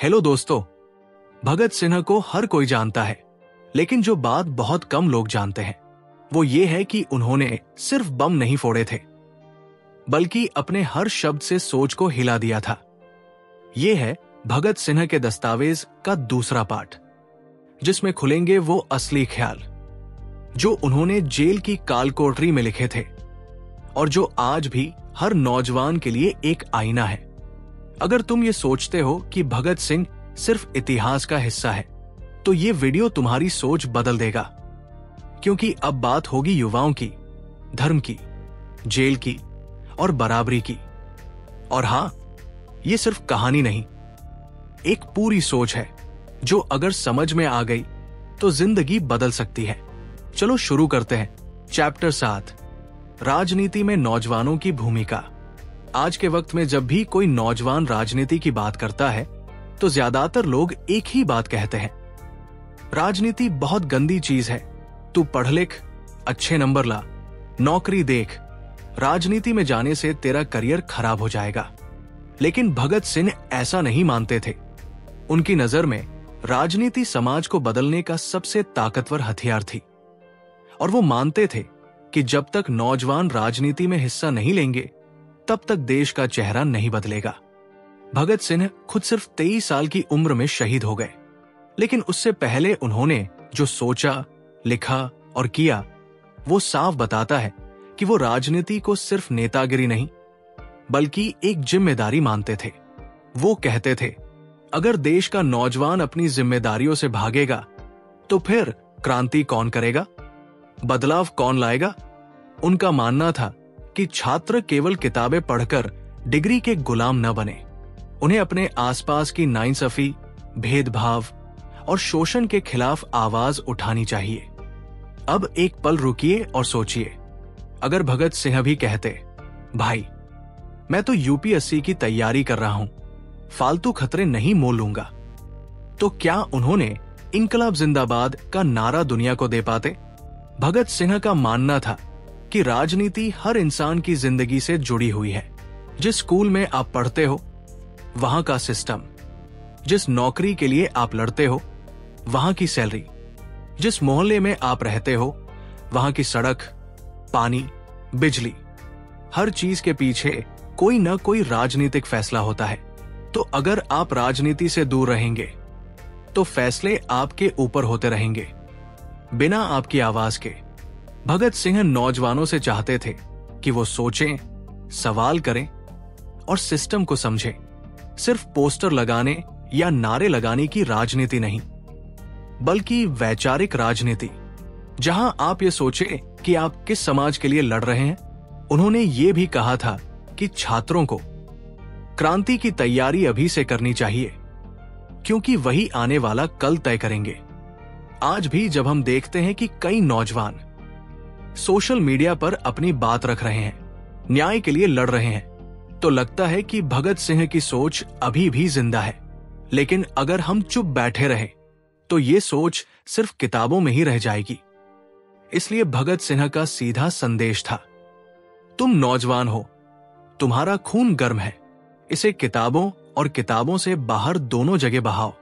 Hello दोस्तों, भगत सिन्हा को हर कोई जानता है, लेकिन जो बात बहुत कम लोग जानते हैं वो ये है कि उन्होंने सिर्फ बम नहीं फोड़े थे, बल्कि अपने हर शब्द से सोच को हिला दिया था। ये है भगत सिन्हा के दस्तावेज का दूसरा पार्ट, जिसमें खुलेंगे वो असली ख्याल जो उन्होंने जेल की कालकोठरी में लिखे थे और जो आज भी हर नौजवान के लिए एक आईना है। अगर तुम ये सोचते हो कि भगत सिंह सिर्फ इतिहास का हिस्सा है, तो ये वीडियो तुम्हारी सोच बदल देगा, क्योंकि अब बात होगी युवाओं की, धर्म की, जेल की और बराबरी की। और हां, ये सिर्फ कहानी नहीं, एक पूरी सोच है जो अगर समझ में आ गई तो जिंदगी बदल सकती है। चलो शुरू करते हैं। चैप्टर 7, राजनीति में नौजवानों की भूमिका। आज के वक्त में जब भी कोई नौजवान राजनीति की बात करता है तो ज्यादातर लोग एक ही बात कहते हैं, राजनीति बहुत गंदी चीज है, तू पढ़ लिख, अच्छे नंबर ला, नौकरी देख, राजनीति में जाने से तेरा करियर खराब हो जाएगा। लेकिन भगत सिंह ऐसा नहीं मानते थे। उनकी नजर में राजनीति समाज को बदलने का सबसे ताकतवर हथियार थी और वो मानते थे कि जब तक नौजवान राजनीति में हिस्सा नहीं लेंगे तब तक देश का चेहरा नहीं बदलेगा। भगत सिंह खुद सिर्फ 23 साल की उम्र में शहीद हो गए, लेकिन उससे पहले उन्होंने जो सोचा, लिखा और किया वो साफ बताता है कि वो राजनीति को सिर्फ नेतागिरी नहीं बल्कि एक जिम्मेदारी मानते थे। वो कहते थे, अगर देश का नौजवान अपनी जिम्मेदारियों से भागेगा तो फिर क्रांति कौन करेगा, बदलाव कौन लाएगा। उनका मानना था कि छात्र केवल किताबें पढ़कर डिग्री के गुलाम न बने, उन्हें अपने आसपास की नाइंसाफी, भेदभाव और शोषण के खिलाफ आवाज उठानी चाहिए। अब एक पल रुकिए और सोचिए, अगर भगत सिंह भी कहते, भाई मैं तो यूपीएससी की तैयारी कर रहा हूं, फालतू खतरे नहीं मोल लूंगा, तो क्या उन्होंने इनकलाब जिंदाबाद का नारा दुनिया को दे पाते? भगत सिन्हा का मानना था कि राजनीति हर इंसान की जिंदगी से जुड़ी हुई है। जिस स्कूल में आप पढ़ते हो वहां का सिस्टम, जिस नौकरी के लिए आप लड़ते हो वहां की सैलरी, जिस मोहल्ले में आप रहते हो वहां की सड़क, पानी, बिजली, हर चीज के पीछे कोई न कोई राजनीतिक फैसला होता है। तो अगर आप राजनीति से दूर रहेंगे तो फैसले आपके ऊपर होते रहेंगे, बिना आपकी आवाज के। भगत सिंह नौजवानों से चाहते थे कि वो सोचें, सवाल करें और सिस्टम को समझें। सिर्फ पोस्टर लगाने या नारे लगाने की राजनीति नहीं, बल्कि वैचारिक राजनीति, जहां आप ये सोचें कि आप किस समाज के लिए लड़ रहे हैं। उन्होंने ये भी कहा था कि छात्रों को क्रांति की तैयारी अभी से करनी चाहिए, क्योंकि वही आने वाला कल तय करेंगे। आज भी जब हम देखते हैं कि कई नौजवान सोशल मीडिया पर अपनी बात रख रहे हैं, न्याय के लिए लड़ रहे हैं, तो लगता है कि भगत सिंह की सोच अभी भी जिंदा है। लेकिन अगर हम चुप बैठे रहे तो ये सोच सिर्फ किताबों में ही रह जाएगी। इसलिए भगत सिंह का सीधा संदेश था, तुम नौजवान हो, तुम्हारा खून गर्म है, इसे किताबों और किताबों से बाहर दोनों जगह बहाओ।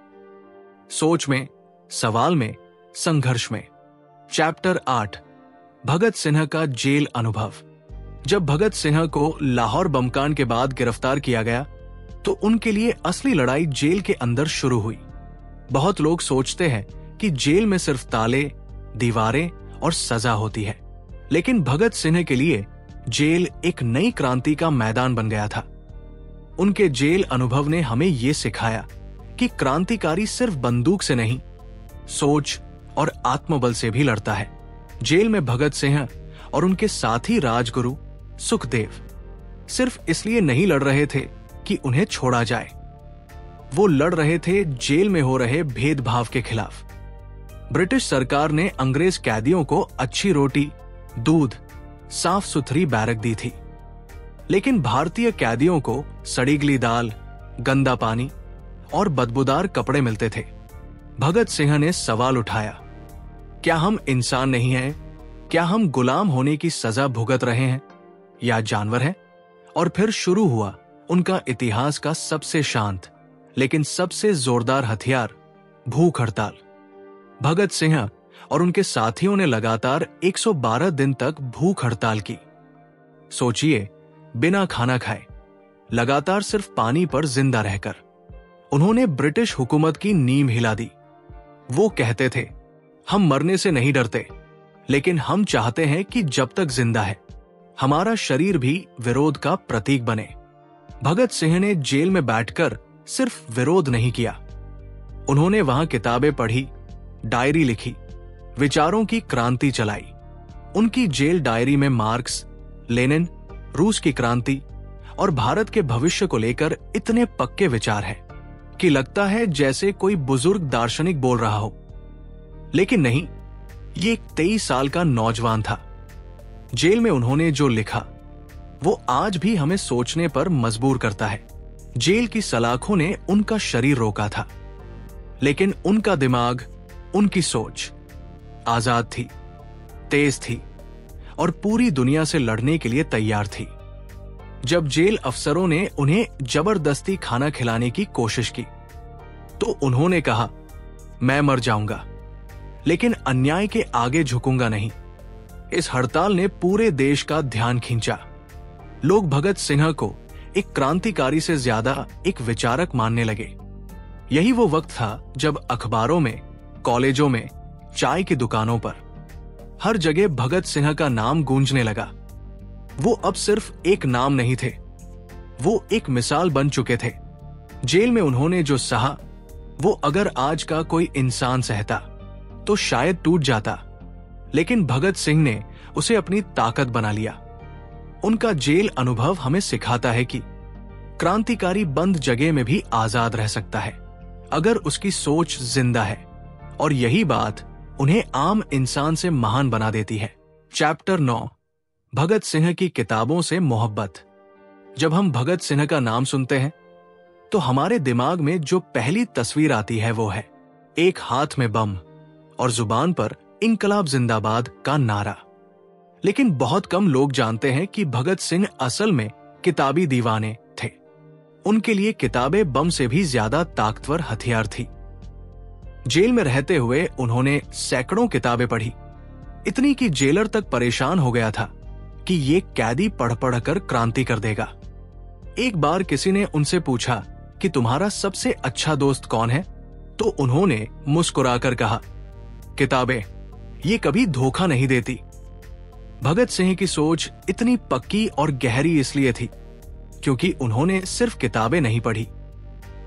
सोच में, सवाल में, संघर्ष में। चैप्टर 8, भगत सिन्हा का जेल अनुभव। जब भगत सिन्हा को लाहौर बमकांड के बाद गिरफ्तार किया गया तो उनके लिए असली लड़ाई जेल के अंदर शुरू हुई। बहुत लोग सोचते हैं कि जेल में सिर्फ ताले, दीवारें और सजा होती है, लेकिन भगत सिन्हा के लिए जेल एक नई क्रांति का मैदान बन गया था। उनके जेल अनुभव ने हमें यह सिखाया कि क्रांतिकारी सिर्फ बंदूक से नहीं, सोच और आत्मबल से भी लड़ता है। जेल में भगत सिंह और उनके साथी राजगुरु सुखदेव सिर्फ इसलिए नहीं लड़ रहे थे कि उन्हें छोड़ा जाए, वो लड़ रहे थे जेल में हो रहे भेदभाव के खिलाफ। ब्रिटिश सरकार ने अंग्रेज कैदियों को अच्छी रोटी, दूध, साफ सुथरी बैरक दी थी, लेकिन भारतीय कैदियों को सड़ी गली दाल, गंदा पानी और बदबूदार कपड़े मिलते थे। भगत सिंह ने सवाल उठाया, क्या हम इंसान नहीं हैं? क्या हम गुलाम होने की सजा भुगत रहे हैं या जानवर हैं? और फिर शुरू हुआ उनका इतिहास का सबसे शांत लेकिन सबसे जोरदार हथियार भूख हड़ताल। भगत सिंह और उनके साथियों ने लगातार 112 दिन तक भूख हड़ताल की। सोचिए, बिना खाना खाए, लगातार सिर्फ पानी पर जिंदा रहकर उन्होंने ब्रिटिश हुकूमत की नींव हिला दी। वो कहते थे, हम मरने से नहीं डरते, लेकिन हम चाहते हैं कि जब तक जिंदा है हमारा शरीर भी विरोध का प्रतीक बने। भगत सिंह ने जेल में बैठकर सिर्फ विरोध नहीं किया, उन्होंने वहां किताबें पढ़ी, डायरी लिखी, विचारों की क्रांति चलाई। उनकी जेल डायरी में मार्क्स, लेनिन, रूस की क्रांति और भारत के भविष्य को लेकर इतने पक्के विचार हैं कि लगता है जैसे कोई बुजुर्ग दार्शनिक बोल रहा हो। लेकिन नहीं, ये एक 23 साल का नौजवान था। जेल में उन्होंने जो लिखा वो आज भी हमें सोचने पर मजबूर करता है। जेल की सलाखों ने उनका शरीर रोका था, लेकिन उनका दिमाग, उनकी सोच आजाद थी, तेज थी और पूरी दुनिया से लड़ने के लिए तैयार थी। जब जेल अफसरों ने उन्हें जबरदस्ती खाना खिलाने की कोशिश की तो उन्होंने कहा, मैं मर जाऊंगा लेकिन अन्याय के आगे झुकूंगा नहीं। इस हड़ताल ने पूरे देश का ध्यान खींचा। लोग भगत सिंह को एक क्रांतिकारी से ज्यादा एक विचारक मानने लगे। यही वो वक्त था जब अखबारों में, कॉलेजों में, चाय की दुकानों पर हर जगह भगत सिंह का नाम गूंजने लगा। वो अब सिर्फ एक नाम नहीं थे, वो एक मिसाल बन चुके थे। जेल में उन्होंने जो सहा वो अगर आज का कोई इंसान सहता तो शायद टूट जाता, लेकिन भगत सिंह ने उसे अपनी ताकत बना लिया। उनका जेल अनुभव हमें सिखाता है कि क्रांतिकारी बंद जगह में भी आजाद रह सकता है अगर उसकी सोच जिंदा है, और यही बात उन्हें आम इंसान से महान बना देती है। चैप्टर 9, भगत सिंह की किताबों से मोहब्बत। जब हम भगत सिंह का नाम सुनते हैं तो हमारे दिमाग में जो पहली तस्वीर आती है वो है एक हाथ में बम और जुबान पर इंकलाब जिंदाबाद का नारा। लेकिन बहुत कम लोग जानते हैं कि भगत सिंह असल में किताबी दीवाने थे। उनके लिए किताबें बम से भी ज्यादा ताकतवर हथियार थी। जेल में रहते हुए उन्होंने सैकड़ों किताबें पढ़ी, इतनी कि जेलर तक परेशान हो गया था कि ये कैदी पढ़ पढ़ कर क्रांति कर देगा। एक बार किसी ने उनसे पूछा कि तुम्हारा सबसे अच्छा दोस्त कौन है, तो उन्होंने मुस्कुराकर कहा, किताबें, ये कभी धोखा नहीं देती। भगत सिंह की सोच इतनी पक्की और गहरी इसलिए थी क्योंकि उन्होंने सिर्फ किताबें नहीं पढ़ी,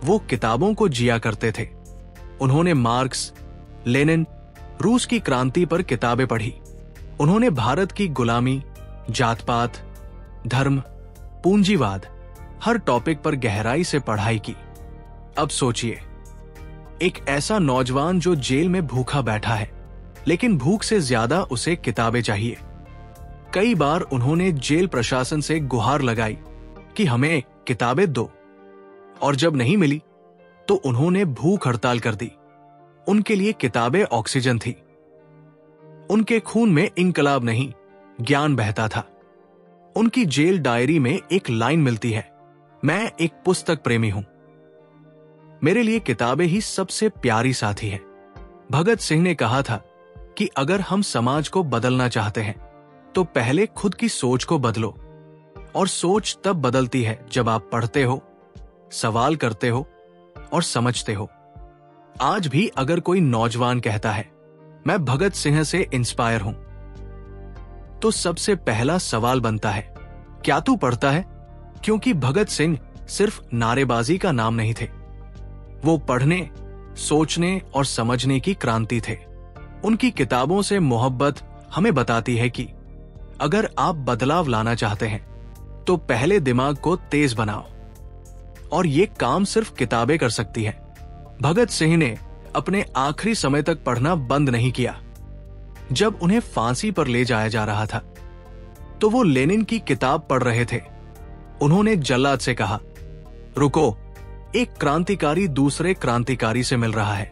वो किताबों को जिया करते थे। उन्होंने मार्क्स, लेनिन, रूस की क्रांति पर किताबें पढ़ी। उन्होंने भारत की गुलामी, जात पात, धर्म, पूंजीवाद, हर टॉपिक पर गहराई से पढ़ाई की। अब सोचिए, एक ऐसा नौजवान जो जेल में भूखा बैठा है, लेकिन भूख से ज्यादा उसे किताबें चाहिए। कई बार उन्होंने जेल प्रशासन से गुहार लगाई कि हमें किताबें दो, और जब नहीं मिली तो उन्होंने भूख हड़ताल कर दी। उनके लिए किताबें ऑक्सीजन थी। उनके खून में इंकलाब नहीं, ज्ञान बहता था। उनकी जेल डायरी में एक लाइन मिलती है, मैं एक पुस्तक प्रेमी हूं, मेरे लिए किताबें ही सबसे प्यारी साथी है। भगत सिंह ने कहा था कि अगर हम समाज को बदलना चाहते हैं तो पहले खुद की सोच को बदलो, और सोच तब बदलती है जब आप पढ़ते हो, सवाल करते हो और समझते हो। आज भी अगर कोई नौजवान कहता है मैं भगत सिंह से इंस्पायर हूं, तो सबसे पहला सवाल बनता है, क्या तू पढ़ता है? क्योंकि भगत सिंह सिर्फ नारेबाजी का नाम नहीं थे, वो पढ़ने, सोचने और समझने की क्रांति थे। उनकी किताबों से मोहब्बत हमें बताती है कि अगर आप बदलाव लाना चाहते हैं तो पहले दिमाग को तेज बनाओ, और ये काम सिर्फ किताबें कर सकती हैं। भगत सिंह ने अपने आखिरी समय तक पढ़ना बंद नहीं किया। जब उन्हें फांसी पर ले जाया जा रहा था तो वो लेनिन की किताब पढ़ रहे थे। उन्होंने जल्लाद से कहा, रुको, एक क्रांतिकारी दूसरे क्रांतिकारी से मिल रहा है।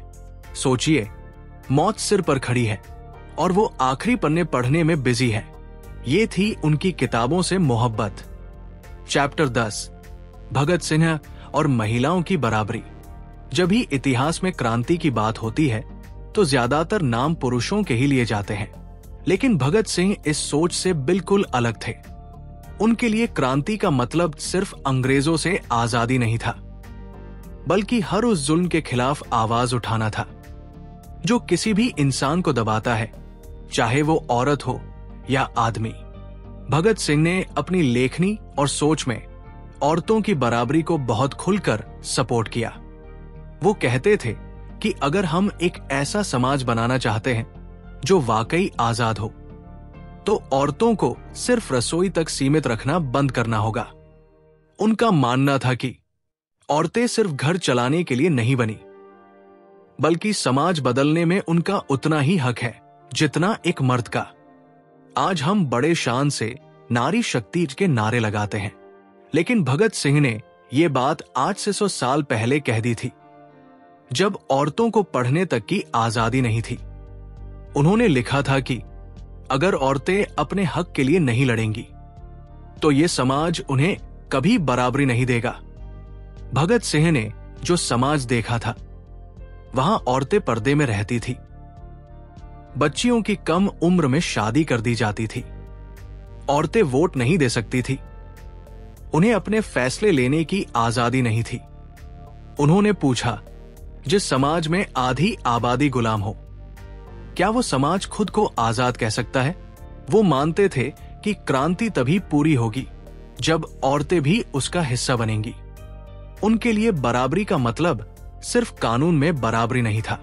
सोचिए, मौत सिर पर खड़ी है और वो आखिरी पन्ने पढ़ने में बिजी है। ये थी उनकी किताबों से मोहब्बत। चैप्टर 10, भगत सिंह और महिलाओं की बराबरी। जब भी इतिहास में क्रांति की बात होती है तो ज्यादातर नाम पुरुषों के ही लिए जाते हैं, लेकिन भगत सिंह इस सोच से बिल्कुल अलग थे। उनके लिए क्रांति का मतलब सिर्फ अंग्रेजों से आजादी नहीं था, बल्कि हर उस जुल्म के खिलाफ आवाज उठाना था जो किसी भी इंसान को दबाता है, चाहे वो औरत हो या आदमी। भगत सिंह ने अपनी लेखनी और सोच में औरतों की बराबरी को बहुत खुलकर सपोर्ट किया। वो कहते थे कि अगर हम एक ऐसा समाज बनाना चाहते हैं जो वाकई आजाद हो, तो औरतों को सिर्फ रसोई तक सीमित रखना बंद करना होगा। उनका मानना था कि औरतें सिर्फ घर चलाने के लिए नहीं बनी, बल्कि समाज बदलने में उनका उतना ही हक है जितना एक मर्द का। आज हम बड़े शान से नारी शक्ति के नारे लगाते हैं, लेकिन भगत सिंह ने यह बात आज से 100 साल पहले कह दी थी, जब औरतों को पढ़ने तक की आजादी नहीं थी। उन्होंने लिखा था कि अगर औरतें अपने हक के लिए नहीं लड़ेंगी तो ये समाज उन्हें कभी बराबरी नहीं देगा। भगत सिंह ने जो समाज देखा था, वहां औरतें पर्दे में रहती थी, बच्चियों की कम उम्र में शादी कर दी जाती थी, औरतें वोट नहीं दे सकती थी, उन्हें अपने फैसले लेने की आजादी नहीं थी। उन्होंने पूछा, जिस समाज में आधी आबादी गुलाम हो, क्या वो समाज खुद को आजाद कह सकता है? वो मानते थे कि क्रांति तभी पूरी होगी जब औरतें भी उसका हिस्सा बनेंगी। उनके लिए बराबरी का मतलब सिर्फ कानून में बराबरी नहीं था,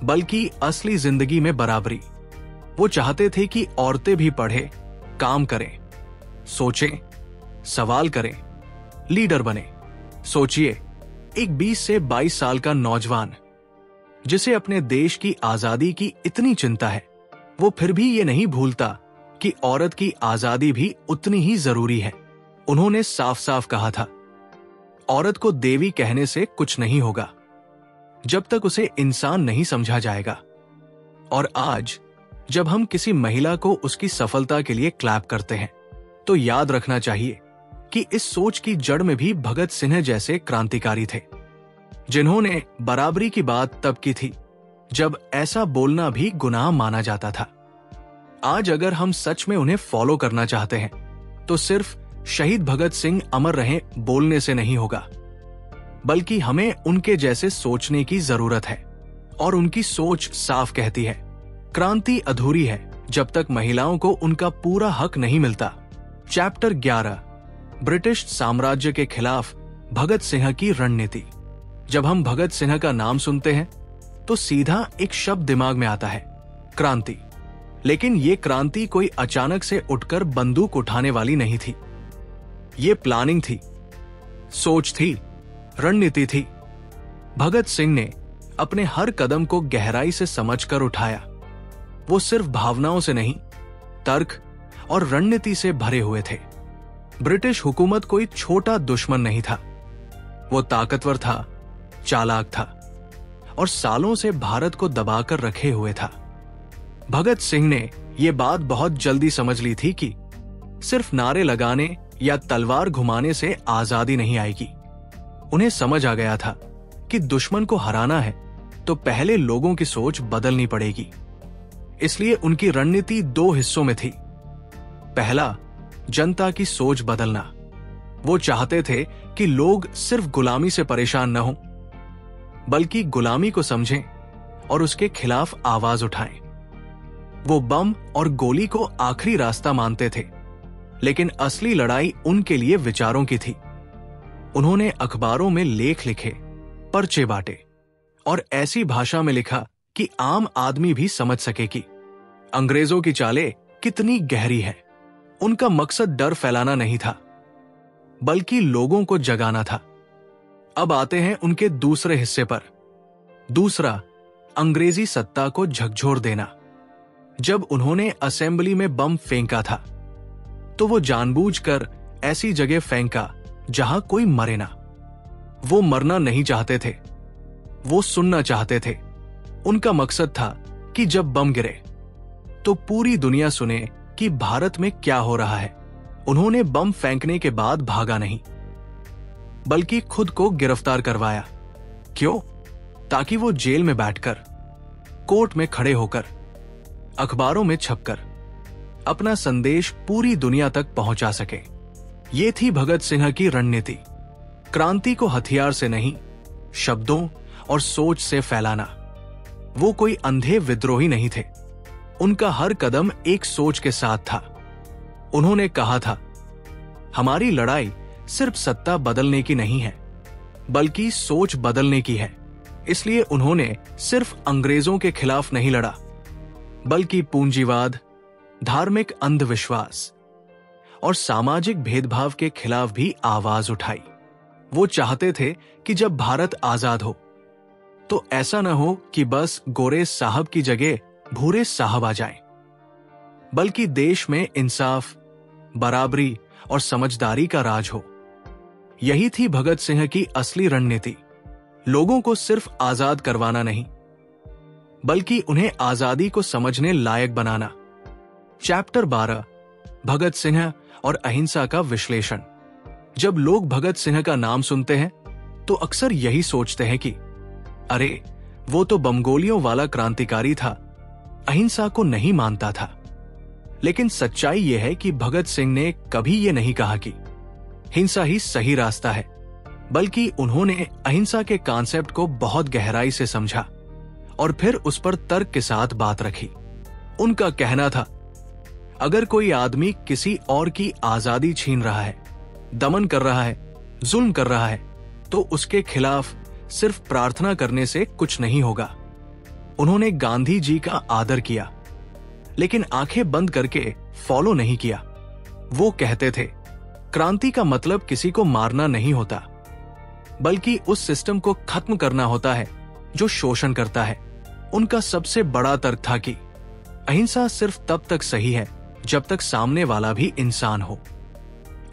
बल्कि असली जिंदगी में बराबरी। वो चाहते थे कि औरतें भी पढ़े, काम करें, सोचें, सवाल करें, लीडर बने। सोचिए, एक 20 से 22 साल का नौजवान जिसे अपने देश की आजादी की इतनी चिंता है, वो फिर भी ये नहीं भूलता कि औरत की आजादी भी उतनी ही जरूरी है। उन्होंने साफ साफ कहा था, औरत को देवी कहने से कुछ नहीं होगा जब तक उसे इंसान नहीं समझा जाएगा। और आज जब हम किसी महिला को उसकी सफलता के लिए क्लैप करते हैं, तो याद रखना चाहिए कि इस सोच की जड़ में भी भगत सिंह जैसे क्रांतिकारी थे, जिन्होंने बराबरी की बात तब की थी जब ऐसा बोलना भी गुनाह माना जाता था। आज अगर हम सच में उन्हें फॉलो करना चाहते हैं, तो सिर्फ शहीद भगत सिंह अमर रहें बोलने से नहीं होगा, बल्कि हमें उनके जैसे सोचने की जरूरत है। और उनकी सोच साफ कहती है, क्रांति अधूरी है जब तक महिलाओं को उनका पूरा हक नहीं मिलता। चैप्टर 11, ब्रिटिश साम्राज्य के खिलाफ भगत सिंह की रणनीति। जब हम भगत सिंह का नाम सुनते हैं तो सीधा एक शब्द दिमाग में आता है, क्रांति। लेकिन ये क्रांति कोई अचानक से उठकर बंदूक उठाने वाली नहीं थी। ये प्लानिंग थी, सोच थी, रणनीति थी। भगत सिंह ने अपने हर कदम को गहराई से समझकर उठाया। वो सिर्फ भावनाओं से नहीं, तर्क और रणनीति से भरे हुए थे। ब्रिटिश हुकूमत कोई छोटा दुश्मन नहीं था। वो ताकतवर था, चालाक था और सालों से भारत को दबाकर रखे हुए था। भगत सिंह ने यह बात बहुत जल्दी समझ ली थी कि सिर्फ नारे लगाने या तलवार घुमाने से आजादी नहीं आएगी। उन्हें समझ आ गया था कि दुश्मन को हराना है तो पहले लोगों की सोच बदलनी पड़ेगी। इसलिए उनकी रणनीति 2 हिस्सों में थी। पहला, जनता की सोच बदलना। वो चाहते थे कि लोग सिर्फ गुलामी से परेशान न हों, बल्कि गुलामी को समझें और उसके खिलाफ आवाज उठाएं। वो बम और गोली को आखिरी रास्ता मानते थे, लेकिन असली लड़ाई उनके लिए विचारों की थी। उन्होंने अखबारों में लेख लिखे, पर्चे बांटे और ऐसी भाषा में लिखा कि आम आदमी भी समझ सके कि अंग्रेजों की चालें कितनी गहरी है। उनका मकसद डर फैलाना नहीं था, बल्कि लोगों को जगाना था। अब आते हैं उनके दूसरे हिस्से पर। दूसरा, अंग्रेजी सत्ता को झकझोर देना। जब उन्होंने असेंबली में बम फेंका था, तो वो जानबूझकर ऐसी जगह फेंका जहां कोई मरे ना। वो मरना नहीं चाहते थे, वो सुनना चाहते थे। उनका मकसद था कि जब बम गिरे तो पूरी दुनिया सुने कि भारत में क्या हो रहा है। उन्होंने बम फेंकने के बाद भागा नहीं, बल्कि खुद को गिरफ्तार करवाया। क्यों? ताकि वो जेल में बैठकर, कोर्ट में खड़े होकर, अखबारों में छपकर अपना संदेश पूरी दुनिया तक पहुंचा सके। ये थी भगत सिंह की रणनीति। क्रांति को हथियार से नहीं, शब्दों और सोच से फैलाना। वो कोई अंधे विद्रोही नहीं थे। उनका हर कदम एक सोच के साथ था। उन्होंने कहा था, हमारी लड़ाई सिर्फ सत्ता बदलने की नहीं है, बल्कि सोच बदलने की है। इसलिए उन्होंने सिर्फ अंग्रेजों के खिलाफ नहीं लड़ा, बल्कि पूंजीवाद, धार्मिक अंधविश्वास और सामाजिक भेदभाव के खिलाफ भी आवाज उठाई। वो चाहते थे कि जब भारत आजाद हो तो ऐसा न हो कि बस गोरे साहब की जगह भूरे साहब आ जाएं, बल्कि देश में इंसाफ, बराबरी और समझदारी का राज हो। यही थी भगत सिंह की असली रणनीति। लोगों को सिर्फ आजाद करवाना नहीं, बल्कि उन्हें आजादी को समझने लायक बनाना। चैप्टर 12, भगत सिंह और अहिंसा का विश्लेषण। जब लोग भगत सिंह का नाम सुनते हैं तो अक्सर यही सोचते हैं कि अरे, वो तो बमगोलियों वाला क्रांतिकारी था, अहिंसा को नहीं मानता था। लेकिन सच्चाई यह है कि भगत सिंह ने कभी यह नहीं कहा कि हिंसा ही सही रास्ता है, बल्कि उन्होंने अहिंसा के कॉन्सेप्ट को बहुत गहराई से समझा और फिर उस पर तर्क के साथ बात रखी। उनका कहना था, अगर कोई आदमी किसी और की आजादी छीन रहा है, दमन कर रहा है, जुल्म कर रहा है, तो उसके खिलाफ सिर्फ प्रार्थना करने से कुछ नहीं होगा। उन्होंने गांधी जी का आदर किया, लेकिन आंखें बंद करके फॉलो नहीं किया। वो कहते थे, क्रांति का मतलब किसी को मारना नहीं होता, बल्कि उस सिस्टम को खत्म करना होता है जो शोषण करता है। उनका सबसे बड़ा तर्क था कि अहिंसा सिर्फ तब तक सही है जब तक सामने वाला भी इंसान हो।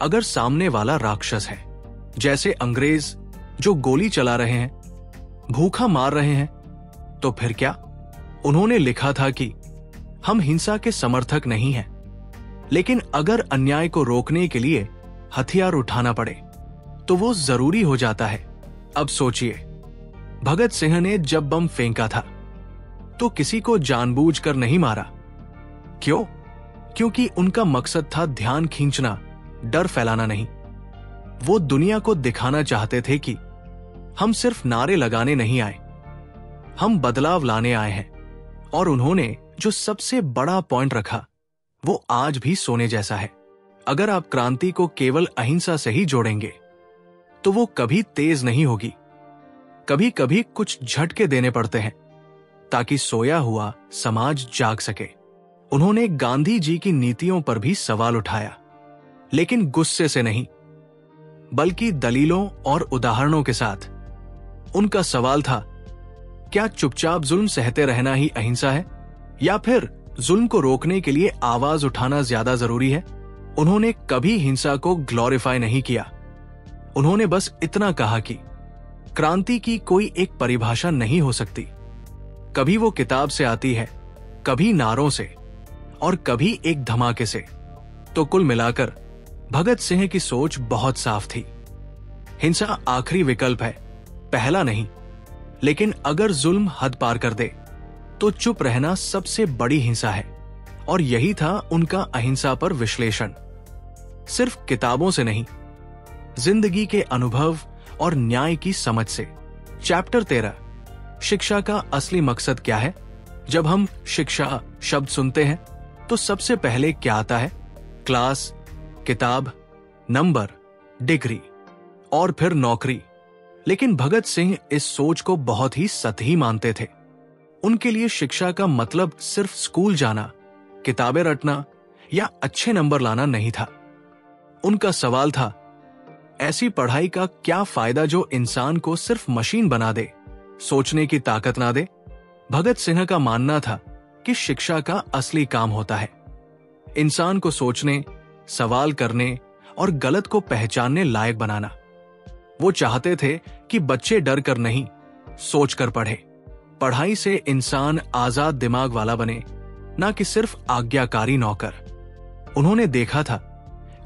अगर सामने वाला राक्षस है, जैसे अंग्रेज जो गोली चला रहे हैं, भूखा मार रहे हैं, तो फिर क्या? उन्होंने लिखा था कि हम हिंसा के समर्थक नहीं हैं, लेकिन अगर अन्याय को रोकने के लिए हथियार उठाना पड़े तो वो जरूरी हो जाता है। अब सोचिए, भगत सिंह ने जब बम फेंका था तो किसी को जानबूझकर नहीं मारा। क्यों? क्योंकि उनका मकसद था ध्यान खींचना, डर फैलाना नहीं। वो दुनिया को दिखाना चाहते थे कि हम सिर्फ नारे लगाने नहीं आए, हम बदलाव लाने आए हैं। और उन्होंने जो सबसे बड़ा पॉइंट रखा वो आज भी सोने जैसा है। अगर आप क्रांति को केवल अहिंसा से ही जोड़ेंगे तो वो कभी तेज नहीं होगी। कभी कभी कुछ झटके देने पड़ते हैं ताकि सोया हुआ समाज जाग सके। उन्होंने गांधी जी की नीतियों पर भी सवाल उठाया, लेकिन गुस्से से नहीं, बल्कि दलीलों और उदाहरणों के साथ। उनका सवाल था, क्या चुपचाप जुल्म सहते रहना ही अहिंसा है, या फिर जुल्म को रोकने के लिए आवाज उठाना ज्यादा जरूरी है? उन्होंने कभी हिंसा को ग्लोरीफाई नहीं किया। उन्होंने बस इतना कहा कि क्रांति की कोई एक परिभाषा नहीं हो सकती। कभी वो किताब से आती है, कभी नारों से, और कभी एक धमाके से। तो कुल मिलाकर भगत सिंह की सोच बहुत साफ थी। हिंसा आखिरी विकल्प है, पहला नहीं। लेकिन अगर जुल्म हद पार कर दे तो चुप रहना सबसे बड़ी हिंसा है। और यही था उनका अहिंसा पर विश्लेषण। सिर्फ किताबों से नहीं, जिंदगी के अनुभव और न्याय की समझ से। चैप्टर 13, शिक्षा का असली मकसद क्या है? जब हम शिक्षा शब्द सुनते हैं तो सबसे पहले क्या आता है? क्लास, किताब, नंबर, डिग्री और फिर नौकरी। लेकिन भगत सिंह इस सोच को बहुत ही सतही मानते थे। उनके लिए शिक्षा का मतलब सिर्फ स्कूल जाना, किताबें रटना या अच्छे नंबर लाना नहीं था। उनका सवाल था, ऐसी पढ़ाई का क्या फायदा जो इंसान को सिर्फ मशीन बना दे, सोचने की ताकत ना दे? भगत सिंह का मानना था कि शिक्षा का असली काम होता है इंसान को सोचने, सवाल करने और गलत को पहचानने लायक बनाना। वो चाहते थे कि बच्चे डर कर नहीं, सोच कर पढ़े। पढ़ाई से इंसान आजाद दिमाग वाला बने, ना कि सिर्फ आज्ञाकारी नौकर। उन्होंने देखा था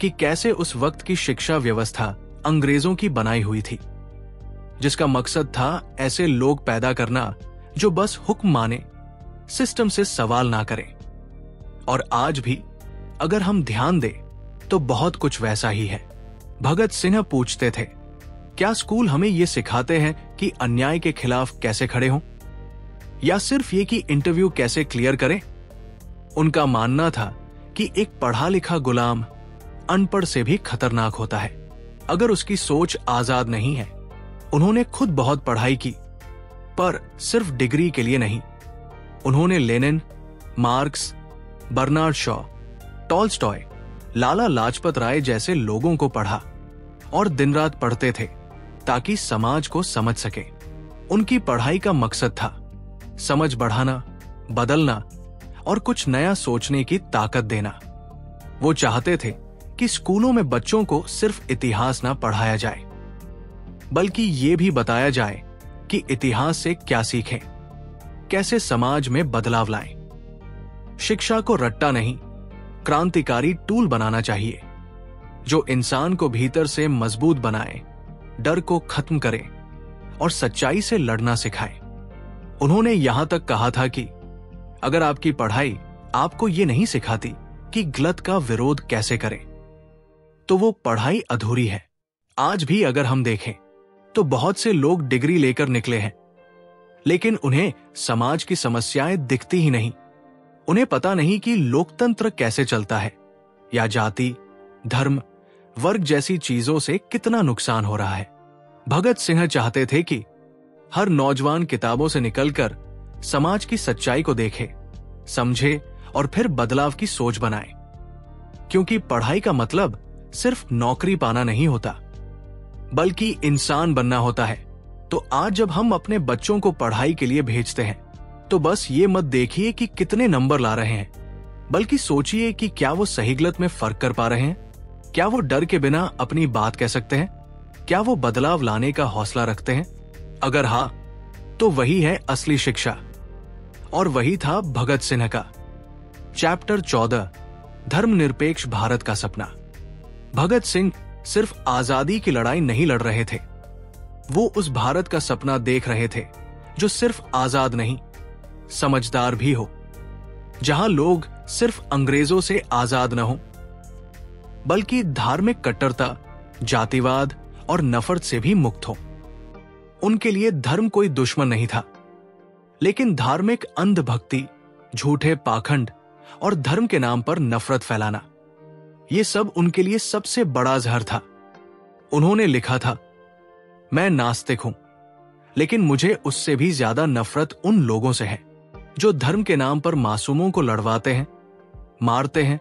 कि कैसे उस वक्त की शिक्षा व्यवस्था अंग्रेजों की बनाई हुई थी। जिसका मकसद था ऐसे लोग पैदा करना जो बस हुक्म माने, सिस्टम से सवाल ना करें। और आज भी अगर हम ध्यान दें तो बहुत कुछ वैसा ही है। भगत सिंह पूछते थे, क्या स्कूल हमें यह सिखाते हैं कि अन्याय के खिलाफ कैसे खड़े हों, या सिर्फ ये कि इंटरव्यू कैसे क्लियर करें? उनका मानना था कि एक पढ़ा लिखा गुलाम अनपढ़ से भी खतरनाक होता है अगर उसकी सोच आजाद नहीं है। उन्होंने खुद बहुत पढ़ाई की, पर सिर्फ डिग्री के लिए नहीं। उन्होंने Lenin, Marx, Bernard Shaw, Tolstoy, Lala Lajpat Rai जैसे लोगों को पढ़ा और दिन रात पढ़ते थे ताकि समाज को समझ सके। उनकी पढ़ाई का मकसद था समझ बढ़ाना, बदलना और कुछ नया सोचने की ताकत देना। वो चाहते थे कि स्कूलों में बच्चों को सिर्फ इतिहास ना पढ़ाया जाए, बल्कि ये भी बताया जाए कि इतिहास से क्या सीखें, कैसे समाज में बदलाव लाएं। शिक्षा को रट्टा नहीं, क्रांतिकारी टूल बनाना चाहिए जो इंसान को भीतर से मजबूत बनाए, डर को खत्म करे और सच्चाई से लड़ना सिखाए। उन्होंने यहां तक कहा था कि अगर आपकी पढ़ाई आपको ये नहीं सिखाती कि गलत का विरोध कैसे करें, तो वो पढ़ाई अधूरी है। आज भी अगर हम देखें तो बहुत से लोग डिग्री लेकर निकले हैं, लेकिन उन्हें समाज की समस्याएं दिखती ही नहीं। उन्हें पता नहीं कि लोकतंत्र कैसे चलता है या जाति, धर्म, वर्ग जैसी चीजों से कितना नुकसान हो रहा है। भगत सिंह चाहते थे कि हर नौजवान किताबों से निकलकर समाज की सच्चाई को देखे, समझे और फिर बदलाव की सोच बनाए। क्योंकि पढ़ाई का मतलब सिर्फ नौकरी पाना नहीं होता, बल्कि इंसान बनना होता है। तो आज जब हम अपने बच्चों को पढ़ाई के लिए भेजते हैं तो बस ये मत देखिए कि कितने नंबर ला रहे हैं, बल्कि सोचिए कि क्या वो सही गलत में फर्क कर पा रहे हैं, क्या वो डर के बिना अपनी बात कह सकते हैं, क्या वो बदलाव लाने का हौसला रखते हैं। अगर हाँ, तो वही है असली शिक्षा। और वही था भगत सिंह का चैप्टर 14, धर्मनिरपेक्ष भारत का सपना। भगत सिंह सिर्फ आजादी की लड़ाई नहीं लड़ रहे थे, वो उस भारत का सपना देख रहे थे जो सिर्फ आजाद नहीं, समझदार भी हो, जहां लोग सिर्फ अंग्रेजों से आजाद न हो, बल्कि धार्मिक कट्टरता, जातिवाद और नफरत से भी मुक्त हो। उनके लिए धर्म कोई दुश्मन नहीं था, लेकिन धार्मिक अंधभक्ति, झूठे पाखंड और धर्म के नाम पर नफरत फैलाना, ये सब उनके लिए सबसे बड़ा जहर था। उन्होंने लिखा था, मैं नास्तिक हूं, लेकिन मुझे उससे भी ज्यादा नफरत उन लोगों से है जो धर्म के नाम पर मासूमों को लड़वाते हैं, मारते हैं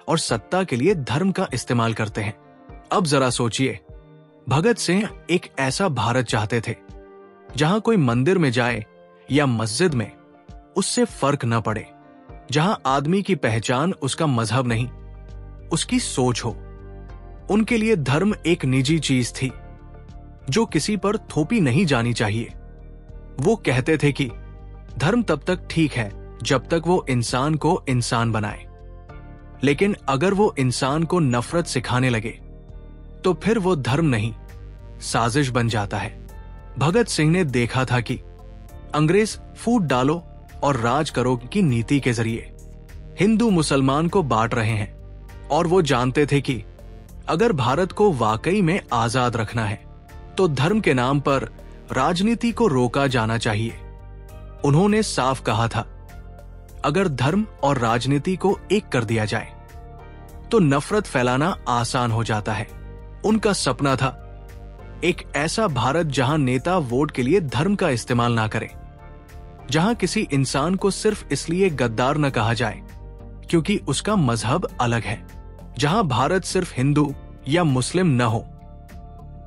और सत्ता के लिए धर्म का इस्तेमाल करते हैं। अब जरा सोचिए, भगत सिंह एक ऐसा भारत चाहते थे जहां कोई मंदिर में जाए या मस्जिद में उससे फर्क न पड़े, जहां आदमी की पहचान उसका मजहब नहीं, उसकी सोच हो। उनके लिए धर्म एक निजी चीज थी जो किसी पर थोपी नहीं जानी चाहिए। वो कहते थे कि धर्म तब तक ठीक है जब तक वो इंसान को इंसान बनाए, लेकिन अगर वो इंसान को नफरत सिखाने लगे तो फिर वो धर्म नहीं, साजिश बन जाता है। भगत सिंह ने देखा था कि अंग्रेज फूट डालो और राज करो की नीति के जरिए हिंदू मुसलमान को बांट रहे हैं, और वो जानते थे कि अगर भारत को वाकई में आजाद रखना है तो धर्म के नाम पर राजनीति को रोका जाना चाहिए। उन्होंने साफ कहा था, अगर धर्म और राजनीति को एक कर दिया जाए तो नफरत फैलाना आसान हो जाता है। उनका सपना था एक ऐसा भारत जहां नेता वोट के लिए धर्म का इस्तेमाल ना करें, जहां किसी इंसान को सिर्फ इसलिए गद्दार न कहा जाए क्योंकि उसका मजहब अलग है, जहां भारत सिर्फ हिंदू या मुस्लिम न हो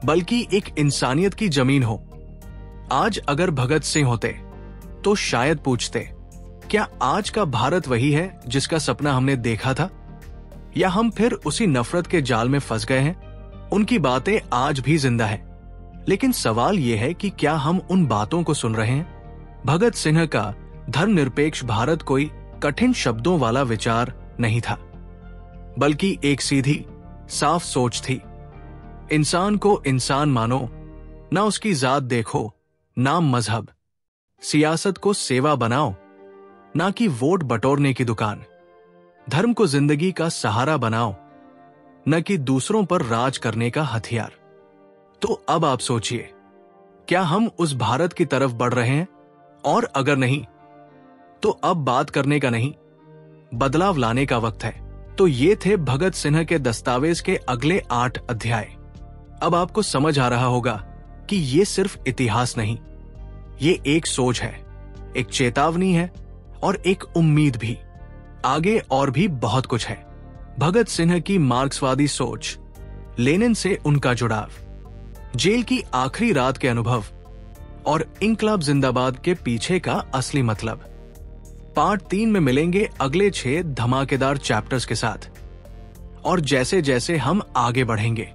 बल्कि एक इंसानियत की जमीन हो। आज अगर भगत सिंह होते तो शायद पूछते, क्या आज का भारत वही है जिसका सपना हमने देखा था, या हम फिर उसी नफरत के जाल में फंस गए हैं। उनकी बातें आज भी जिंदा है, लेकिन सवाल यह है कि क्या हम उन बातों को सुन रहे हैं। भगत सिंह का धर्मनिरपेक्ष भारत कोई कठिन शब्दों वाला विचार नहीं था, बल्कि एक सीधी साफ सोच थी। इंसान को इंसान मानो, ना उसकी जात देखो, ना मजहब। सियासत को सेवा बनाओ, ना कि वोट बटोरने की दुकान। धर्म को जिंदगी का सहारा बनाओ, न कि दूसरों पर राज करने का हथियार। तो अब आप सोचिए, क्या हम उस भारत की तरफ बढ़ रहे हैं? और अगर नहीं, तो अब बात करने का नहीं, बदलाव लाने का वक्त है। तो ये थे भगत सिंह के दस्तावेज के अगले 8 अध्याय। अब आपको समझ आ रहा होगा कि ये सिर्फ इतिहास नहीं, ये एक सोच है, एक चेतावनी है और एक उम्मीद भी। आगे और भी बहुत कुछ है। भगत सिंह की मार्क्सवादी सोच, लेनिन से उनका जुड़ाव, जेल की आखिरी रात के अनुभव और इंकलाब जिंदाबाद के पीछे का असली मतलब। पार्ट 3 में मिलेंगे अगले 6 धमाकेदार चैप्टर्स के साथ। और जैसे जैसे हम आगे बढ़ेंगे,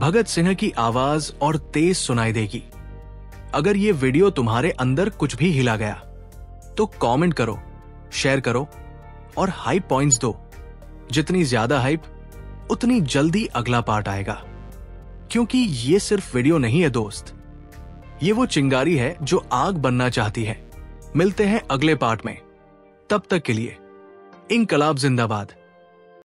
भगत सिंह की आवाज और तेज सुनाई देगी। अगर ये वीडियो तुम्हारे अंदर कुछ भी हिला गया, तो कमेंट करो, शेयर करो और हाइप पॉइंट्स दो। जितनी ज्यादा हाइप, उतनी जल्दी अगला पार्ट आएगा। क्योंकि ये सिर्फ वीडियो नहीं है दोस्त, ये वो चिंगारी है जो आग बनना चाहती है। मिलते हैं अगले पार्ट में। तब तक के लिए इंकलाब जिंदाबाद।